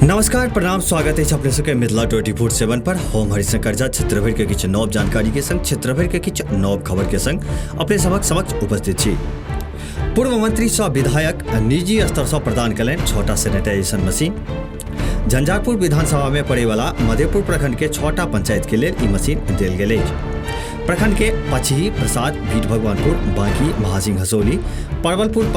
नमस्कार प्रणाम स्वागत है अपने सबके मिथिला 24/7 पर हम हरिशंकर झा क्षेत्रभर के किछु नव जानकारी के संग क्षेत्रभर के किछु नव खबर के संग अपने सबक समक्ष उपस्थित छी। पूर्व मंत्री सह विधायक निजी स्तर से प्रदान कयलनि 6टा सैनिटाइजेशन मशीन। झंझारपुर विधानसभा में पड़े वाला मधेपुर प्रखंड के 6टा पंचायत के लिए ई मशीन देल गेल अछि। प्रखंड के पचही, प्रसाद, भीट भगवानपुर, बांकी, महासिंह, हसौली, परवलपुर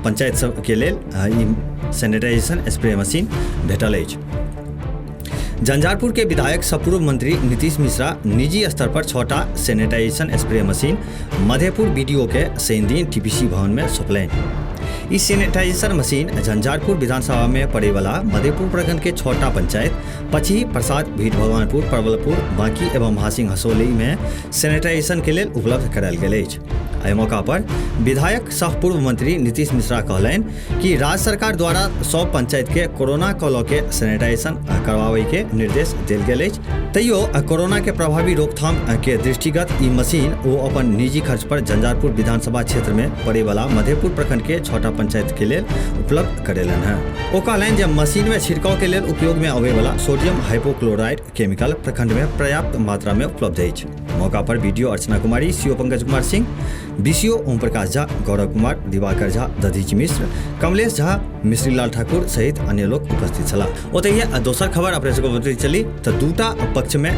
पंचायत सब के लेल ई सैनिटाइजेशन स्प्रे मशीन भेटल अछि। झंझारपुर के विधायक सह पूर्व मंत्री नीतीश मिश्रा निजी स्तर पर 6टा sanitization spray machine Madhepur BDO के सैनदीन टीपीसी भवन में सौंपलनि। इस सैनिटाइजेशन मशीन झंझारपुर विधानसभा में पड़े वाला मधेपुर प्रखंड के 6टा पंचायत पचही, प्रसाद, भीट भगवानपुर, परवलपुर, बांकी एवं महासिंह, हसौली में सैनिटाइजेशन के लिए उपलब्ध करायल गेल अछि। एहि मौका पर विधायक सह पूर्व मंत्री नीतीश मिश्रा कहलनि कि राज्य सरकार द्वारा सब पंचायत के कोरोना कॉल के सैनिटाइजेशन करवावे के निर्देश देल गेल अछि। तैयो कोरोना के प्रभावी रोकथाम के दृष्टिगत ई मशीन वो अपन निजी खर्च पर झंझारपुर विधानसभा क्षेत्र में पड़े वाला मधेपुर प्रखंड के 6टा पंचायत के लिए उपलब्ध करेलन है। वो कहलनि जे मशीन में छिड़काव के लिए उपयोग में आवे वाला सोडियम हाइपोक्लोराइड केमिकल प्रखंड में पर्याप्त मात्रा में उपलब्ध अछि। मौका पर BDO Archana Kumari, CO Pankaj Kumar Singh, BCO Om Prakash Jha, Gaurav Kumar, Diwakar Jha, Dadhich मिश्र, कमलेश झा, मिश्री लाल ठाकुर सहित अन्य लोग उपस्थित छलाह। ओतहि दोसर खबर अपने सबके बतबै चली तऽ दूटा पक्ष में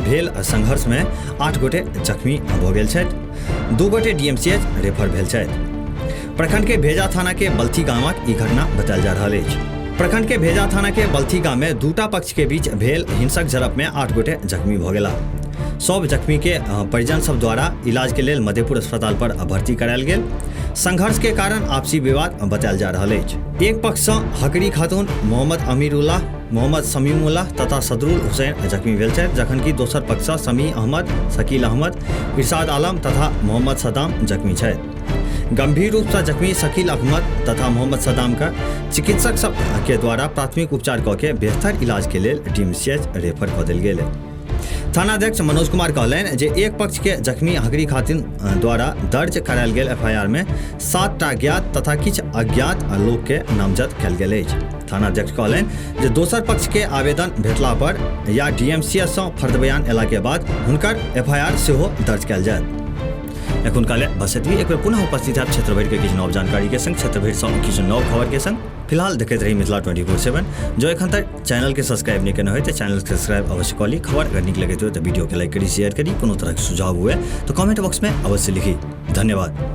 भेल संघर्ष में 8 गोटे जख्मी भऽ गेल छथि। 2 गोटे डीएमसीएच रेफर भेल छथि। प्रखंड के भेजा थाना के बल्थी गामक ई घटना बतायल जा रहल अछि। प्रखंड के भेजा थाना के बल्थी गाम में दूटा पक्ष के बीच भेल हिंसक झड़प में 8 गोटे जख्मी भऽ गेला। सब जख्मी के परिजन सब द्वारा इलाज के लिए मधेपुर अस्पताल पर भर्ती करायल गेल। संघर्ष के कारण आपसी विवाद बतायल जा रहल अछि। एक पक्ष से हकरी खातून, मोहम्मद अमीरुल्लाह, मोहम्मद समीमुल्लाह तथा सदरुल हुसैन जख्मी भेल छथि, जखन दोसर पक्ष से समी अहमद, शकील अहमद, इरशाद आलम तथा मोहम्मद सदाम जख्मी छथि। गंभीर रूप से जख्मी शकील अहमद तथा मोहम्मद सदाम का चिकित्सक सब के द्वारा प्राथमिक उपचार कऽ के बेहतर इलाज के लिए डीएमसीएच रेफर कऽ देल गेल। थानाध्यक्ष मनोज कुमार कहलनि जे एक पक्ष के जख्मी हकरी खातिन द्वारा दर्ज करायल गेल एफआईआर में 7टा ज्ञात तथा किछु अज्ञात लोक के नामजद कयल गेल अछि। थानाध्यक्ष कहलनि जे दोसर पक्ष के आवेदन भेटला पर या डीएमसीएच सँ फर्द बयान अयला के बाद हुनकर एफआईआर सेहो दर्ज कयल जायत। एखुनका लेल बस एतबी। एक बेर पुनः उपस्थित हैब क्षेत्रभर के किछु नव जानकारी के संग, क्षेत्रभर सँ किछु नव खबर के संग। फिलहाल देखैत रही मिथिला 24/7। जो एखन तक चैनल के सब्सक्राइब नहीं केने हो तो चैनल के सब्सक्राइब अवश्य कऽ ली। खबर अगर नीक लगैत हो तो वीडियो के लाइक करी, शेयर करी। कोनो तरह के सुझाव हुए तो कमेंट बॉक्स में अवश्य लिखी। धन्यवाद।